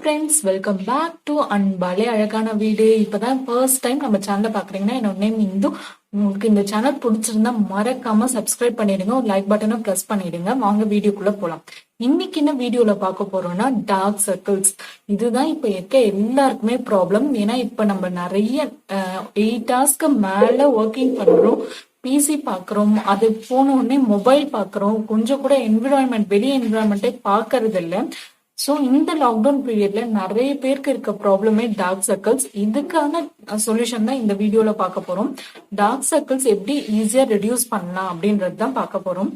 Friends, welcome back to அன்பாலே அழகான வீடு. இப்பதான் ஃபர்ஸ்ட் டைம் நம்ம சேனலை பாக்குறீங்கன்னா என்னோட நேம் இந்து. உங்களுக்கு இந்த சேனல் பிடிச்சிருந்தா மறக்காம சப்ஸ்கிரைப் பண்ணிடுங்க, ஒரு லைக் பட்டனை பிரஸ் பண்ணிடுங்க. வாங்க வீடியோக்குள்ள போலாம். இன்னைக்கு என்ன வீடியோல பார்க்க போறோம்னா டார்க் சர்க்கிள்ஸ். இதுதான் இப்ப எல்லாருக்குமே ப்ராப்ளம். ஏன்னா இப்ப நம்ம நிறைய 8 ஹவர்ஸ்க்கு மேல ஒர்க்கிங் பண்றோம், பிசி பாக்குறோம், அது போன உடனே மொபைல் பாக்குறோம், கொஞ்சம் கூட என்விரான்மெண்ட் வெளியே என்விரான்மெண்டே பாக்குறது இல்ல. சோ இந்த லாக்டவுன் பீரியட்ல நிறைய பேருக்கு இருக்க ப்ராப்ளமே டார்க் சர்க்கிள்ஸ். இதுக்கான சொல்யூஷன் தான் இந்த வீடியோல பார்க்க போறோம். டார்க் சர்க்கிள்ஸ் எப்படி ஈஸியா ரெடியூஸ் பண்ணலாம் அப்படின்றது தான் பார்க்க போறோம்.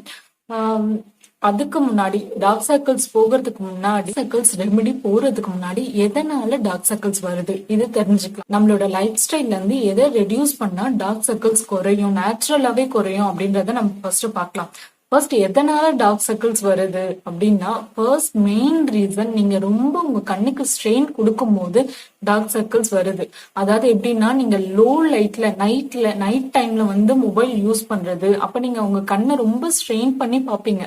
அதுக்கு முன்னாடி டார்க் சர்க்கிள்ஸ் போகிறதுக்கு முன்னாடி சர்க்கிள்ஸ் ரெமெடி போறதுக்கு முன்னாடி எதனால டார்க் சர்க்கிள்ஸ் வருது இது தெரிஞ்சுக்கலாம். நம்மளோட லைஃப் ஸ்டைல்ல இருந்து எதை ரெடியூஸ் பண்ணா டார்க் சர்க்கிள்ஸ் குறையும், நேச்சுரலாவே குறையும் அப்படின்றத நம்ம ஃபர்ஸ்ட் பார்க்கலாம். ஃபர்ஸ்ட் எதனால டார்க் சர்க்கிள்ஸ் வருது அப்படின்னா, ஃபர்ஸ்ட் மெயின் ரீசன் நீங்க ரொம்ப உங்க கண்ணுக்கு ஸ்ட்ரெயின் கொடுக்கும் போது டார்க் சர்க்கிள்ஸ் வருது. அதாவது எப்படின்னா, நீங்க லோ லைட்ல நைட் டைம்ல மொபைல் யூஸ் பண்றது, அப்ப நீங்க உங்க கண்ணை ரொம்ப ஸ்ட்ரெயின் பண்ணி பாப்பீங்க,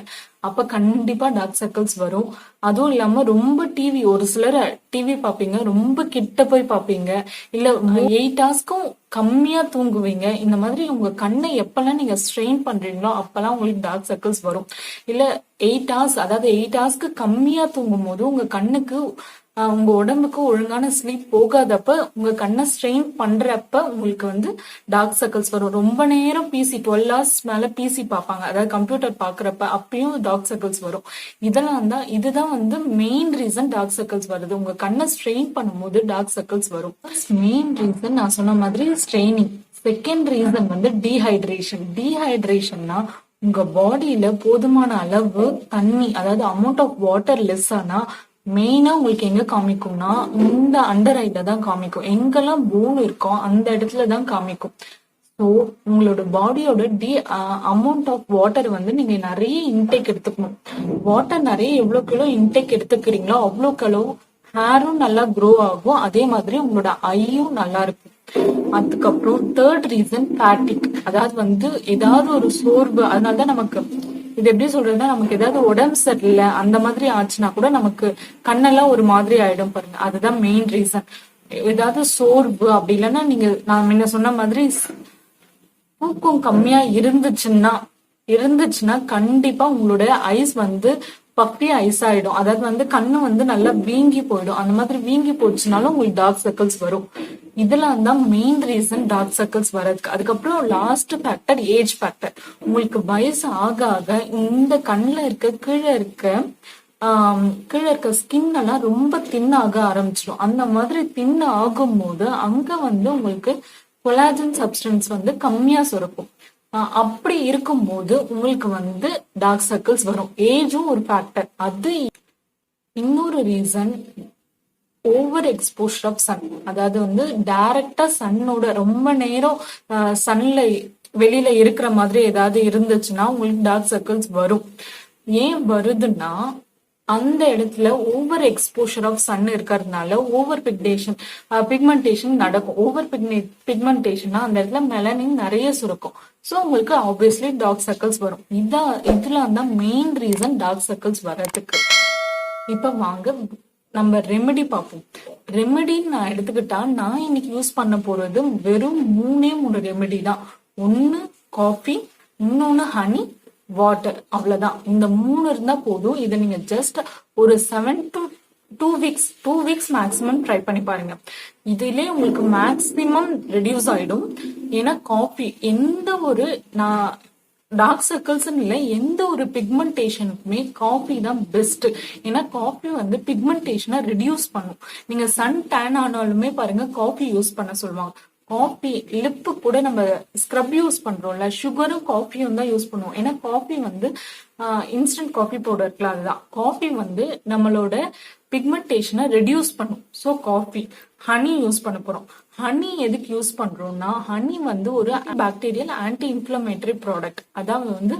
அப்ப கண்டிப்பா டார்க் சர்க்கிள்ஸ் வரும். அதுவும் இல்லாம ரொம்ப டிவி, ஒரு சிலர் டிவி பாப்பீங்க, ரொம்ப கிட்ட போய் பாப்பீங்க, இல்ல 8 ஹவர்ஸ்க்கும் கம்மியா தூங்குவீங்க. இந்த மாதிரி உங்க கண்ணை எப்பெல்லாம் நீங்க ஸ்ட்ரெயின் பண்றீங்களோ அப்பெல்லாம் உங்களுக்கு டார்க் சர்க்கிள்ஸ் வரும். இல்ல 8 ஹவர்ஸ், அதாவது 8 ஹவர்ஸ்க்கு கம்மியா தூங்கும் போது உங்க கண்ணுக்கு உங்க உடம்புக்கு ஒழுங்கான ஸ்லீப் போகாதப்ப, உங்க கண்ணை ஸ்ட்ரெயின் பண்றப்ப உங்களுக்கு டார்க் சர்க்கிள்ஸ் வரும். ரொம்ப நேரம் பிசி 12 ஹவர்ஸ் மேல பிசி பார்ப்பாங்க, அதாவது கம்ப்யூட்டர் பாக்குறப்ப, அப்பயும் டார்க் சர்க்கிள்ஸ் வரும். இதுதான் மெயின் ரீசன் டார்க் சர்க்கிள்ஸ் வருது. உங்க கண்ணை ஸ்ட்ரெயின் பண்ணும்போது டார்க் சர்க்கிள்ஸ் வரும். மெயின் ரீசன் நான் சொன்ன மாதிரி ஸ்ட்ரெயினிங். Second reason dehydration. டீஹைட்ரேஷன்னா உங்க பாடியில போதுமான அளவு தண்ணி, அதாவது அமௌண்ட் ஆஃப் வாட்டர் லெஸ் ஆனா மெயினா உங்களுக்கு எங்க காமிக்கும்னா இந்த அண்டர் ஐல தான் காமிக்கும். எங்கெல்லாம் போன் இருக்கோ அந்த இடத்துலதான் காமிக்கும். ஸோ உங்களோட பாடியோட அமௌண்ட் ஆஃப் வாட்டர் நீங்க நிறைய இன்டேக் எடுத்துக்கணும். வாட்டர் நிறைய எவ்வளவுக்கு இன்டேக் எடுத்துக்கிறீங்களோ அவ்வளோக்கு ஹேரும் நல்லா க்ரோ ஆகும், அதே மாதிரி உங்களோட ஐயும் நல்லா இருக்கும். அதுக்கப்புறம் தேர்ட் ரீசன் ஃபேட்டிக். அதாவது ஏதாவது ஒரு சோர்வு, அதனாலதான் நமக்கு இது எப்படி சொல்றதுன்னா, நமக்கு ஏதாவது உடம்பு சரியில்லை அந்த மாதிரி ஆச்சுன்னா கூட நமக்கு கண்ணெல்லாம் ஒரு மாதிரி ஆயிடும் பாருங்க. அதுதான் மெயின் ரீசன். ஏதாவது சோர்வு, அப்படி இல்லைன்னா நீங்க நான் முன்ன சொன்ன மாதிரி தூக்கம் கம்மியா இருந்துச்சுன்னா கண்டிப்பா உங்களோட ஐஸ் பப்பி ஐஸ் ஆயிடும். அதாவது கண்ணு நல்லா வீங்கி போயிடும். அந்த மாதிரி வீங்கி போச்சுனாலும் உங்களுக்கு டார்க் சர்க்கிள்ஸ் வரும். இதெல்லாம் தான் மெயின் ரீசன் டார்க் சர்க்கிள்ஸ் வர்றதுக்கு. அதுக்கப்புறம் லாஸ்ட் ஃபேக்டர் ஏஜ் ஃபேக்டர். உங்களுக்கு வயசு ஆக ஆக இந்த கண்ணுல கீழே இருக்க ஸ்கின் எல்லாம் ரொம்ப தின்னாக ஆரம்பிச்சிடும். அந்த மாதிரி தின்ன ஆகும் போது அங்க உங்களுக்கு கொலாஜன் சப்ஸ்டன்ஸ் கம்மியா சுரக்கும். அப்படி இருக்கும்போது உங்களுக்கு டார்க் சர்க்கிள்ஸ் வரும். ஏஜும் ஒரு ஃபேக்டர். அது இன்னொரு reason over exposure of sun. அதாவது டைரக்டா சன்னோட ரொம்ப நேரம் சன்ல வெளியில இருக்கிற மாதிரி ஏதாவது இருந்துச்சுன்னா உங்களுக்கு டார்க் சர்க்கிள்ஸ் வரும். ஏன் வருதுன்னா, அந்த இடத்துல ஓவர் எக்ஸ்போஷர் ஆஃப் சன் இருக்கிறதுனால ஓவர் பிக்மெண்டேஷன் நடக்கும். ஓவர் பிக்மெண்டேஷன்னா அந்த இடத்துல மெலனின் நிறைய சுரக்கும். சோ உங்களுக்கு ஆப்வியஸ்லி டார்க் சர்க்கிள்ஸ் வரும். இதெல்லாம் தான் மெயின் ரீசன் டார்க் சர்க்கிள்ஸ் வர்றதுக்கு. இப்ப வாங்க நம்ம ரெமெடி பார்ப்போம். ரெமெடின்னு நான் எடுத்துக்கிட்டா, நான் இன்னைக்கு யூஸ் பண்ண போறது வெறும் 3 ரெமெடி தான். ஒன்னு காஃபி, இன்னொன்னு ஹனி, வாட்டர். அவ்வளவுதான். இந்த 3 இருந்தா போதும். இதை நீங்க ஜஸ்ட் ஒரு 7 to 2 வீக்ஸ் மேக்சிமம் ட்ரை பண்ணி பாருங்க. இதுல உங்களுக்கு மேக்சிமம் ரெடியூஸ் ஆயிடும். ஏன்னா காஃபி நான் டார்க் சர்க்கிள்ஸ் இல்ல, எந்த ஒரு பிக்மெண்டேஷனுக்குமே காஃபி தான் பெஸ்ட். ஏன்னா காஃபி பிக்மெண்டேஷனை ரெடியூஸ் பண்ணும். நீங்க சன் டேன் ஆனாலுமே பாருங்க காஃபி யூஸ் பண்ண சொல்லுவாங்க. காஃபி லிப்பு கூட நம்ம ஸ்க்ரப் யூஸ் பண்றோம்ல, சுகரும் காஃபியும் தான் யூஸ் பண்ணுவோம். ஏன்னா காஃபி இன்ஸ்டன்ட் காஃபி பவுடர் இருக்குல்ல, அதுதான். காஃபி நம்மளோட பிக்மெண்டேஷனை ரெடியூஸ் பண்ணும். So coffee. ஹனி யூஸ் பண்ண போறோம். ஹனி எதுக்கு யூஸ் பண்றோம்னா, ஹனி ஒரு பாக்டீரியல் ஆன்டி இன்ஃப்ளமேட்டரி ப்ராடக்ட். அதாவது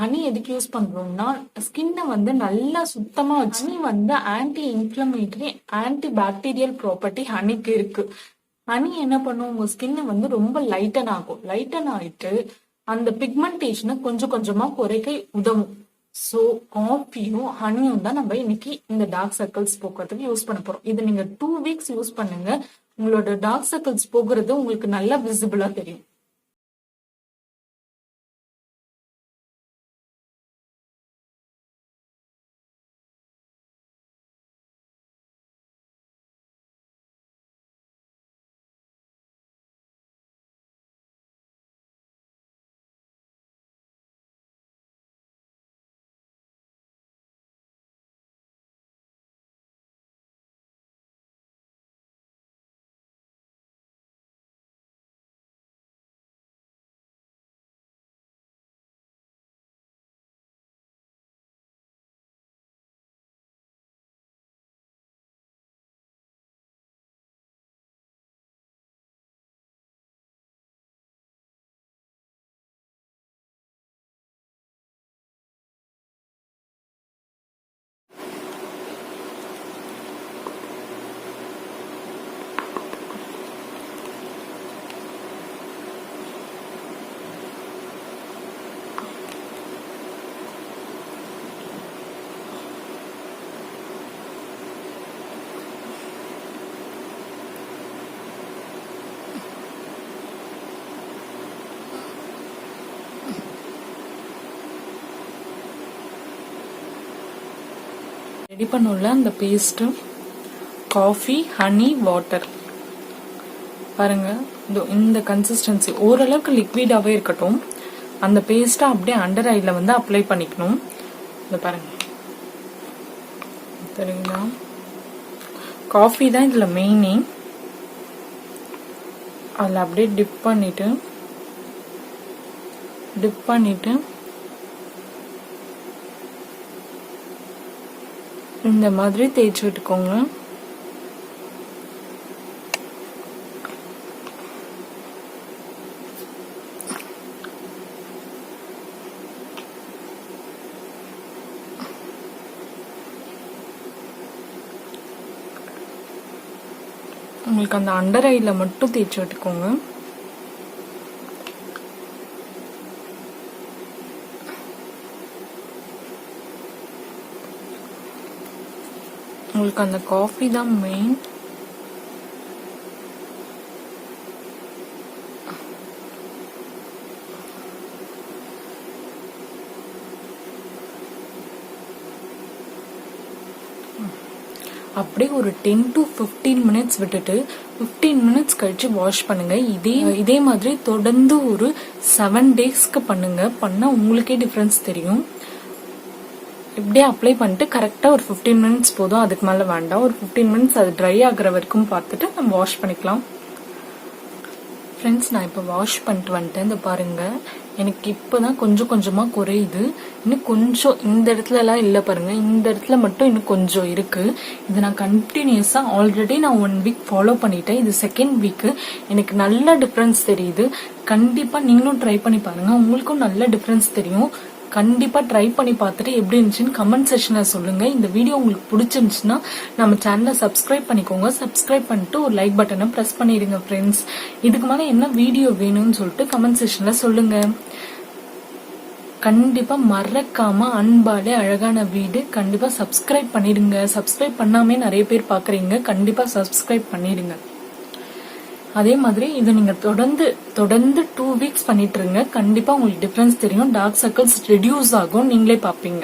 ஹனி எதுக்கு யூஸ் பண்றோம்னா, ஸ்கின்னை நல்லா சுத்தமா வச்சு. Honey anti inflammatory anti bacterial property ஹனிக்கு இருக்கு. ஹனி என்ன பண்ணும், உங்க ஸ்கின் ரொம்ப லைட்டன் ஆகும். லைட்டன் ஆயிட்டு அந்த பிக்மெண்டேஷனை கொஞ்சம் கொஞ்சமா குறைக்க உதவும். ஸோ காஃபியும் ஹனியும் தான் நம்ம இன்னைக்கு இந்த டார்க் சர்க்கிள்ஸ் போக்குறதுக்கு யூஸ் பண்ண போறோம். இது நீங்க 2 weeks யூஸ் பண்ணுங்க, உங்களோட டார்க் சர்க்கிள்ஸ் போக்குறது உங்களுக்கு நல்லா விசிபிளா தெரியும். ரெடி பண்ணுள்ள அந்த பேஸ்ட் காஃபி ஹனி வாட்டர் பாருங்க, இந்த கன்சிஸ்டன்சி ஓரளவுக்கு லிக்விடாவே இருக்கட்டும். அந்த பேஸ்ட்டை அப்படியே அண்டர் ஐல வந்து அப்ளை பண்ணிக்கணும். இந்த பாருங்க தெரியுங்களா, காஃபி தான் இதுல மெயினே. அதில் அப்படியே டிப் பண்ணிட்டு இந்த மாதிரி தேய்ச்சி விட்டுக்கோங்க. உங்களுக்கு அந்த அண்டர் ஐல மட்டும் தேய்ச்சி விட்டுக்கோங்க. உங்களுக்கு அந்த காஃபி தான் மெயின். அப்படியே ஒரு 10 to 15 minutes விட்டுட்டு 15 minutes கழிச்சு வாஷ் பண்ணுங்க. இதே மாதிரி தொடர்ந்து ஒரு 7 daysக்கு பண்ணுங்க. பண்ணா உங்களுக்கே டிஃபரன்ஸ் தெரியும். இப்படியே அப்ளை பண்ணிட்டு கரெக்டா ஒரு 15 minutes போதும், அதுக்கு மேல வேண்டாம். ஒரு 15 minutes அது ட்ரை ஆகுற வரைக்கும் பார்த்துட்டு நம்ம வாஷ் பண்ணிக்கலாம். ஃப்ரெண்ட்ஸ், நான் இப்போ வாஷ் பண்ணிட்டு வந்துட்டேன். இந்த பாருங்க, எனக்கு இப்பதான் கொஞ்சம் கொஞ்சமா குறையுது. இன்னும் கொஞ்சம் இந்த இடத்துல எல்லாம் இல்ல பாருங்க, இந்த இடத்துல மட்டும் இன்னும் கொஞ்சம் இருக்கு. இது நான் கண்டினியூஸா ஆல்ரெடி நான் 1 week ஃபாலோ பண்ணிட்டேன். இது 2nd week. எனக்கு நல்ல டிஃபரன்ஸ் தெரியுது. கண்டிப்பா நீங்களும் ட்ரை பண்ணி பாருங்க, உங்களுக்கும் நல்ல டிஃபரன்ஸ் தெரியும். கண்டிப்பா ட்ரை பண்ணி பார்த்துட்டு எப்படி இருந்துச்சுன்னு கமெண்ட் செக்ஷன்ல சொல்லுங்க. இந்த வீடியோ உங்களுக்கு பிடிச்சிருந்துச்சுன்னா நம்ம சேனலை சப்ஸ்கிரைப் பண்ணிக்கோங்க. சப்ஸ்கிரைப் பண்ணிட்டு ஒரு லைக் பட்டனை பிரஸ் பண்ணிடுங்க ஃப்ரெண்ட்ஸ். இதுக்கு மேல என்ன வீடியோ வேணும்னு சொல்லிட்டு கமெண்ட் செக்ஷன்ல சொல்லுங்க. கண்டிப்பா மறக்காம அன்பாலே அழகான வீடு கண்டிப்பா சப்ஸ்கிரைப் பண்ணிடுங்க. சப்ஸ்கிரைப் பண்ணாமே நிறைய பேர் பாக்குறீங்க, கண்டிப்பா சப்ஸ்கிரைப் பண்ணிடுங்க. அதே மாதிரி இது நீங்க தொடர்ந்து 2 weeks பண்ணிட்டு இருங்க. கண்டிப்பா உங்களுக்கு டிஃபரன்ஸ் தெரியும். டார்க் சர்க்கிள்ஸ் ரெடியூஸ் ஆகும், நீங்களே பாப்பீங்க.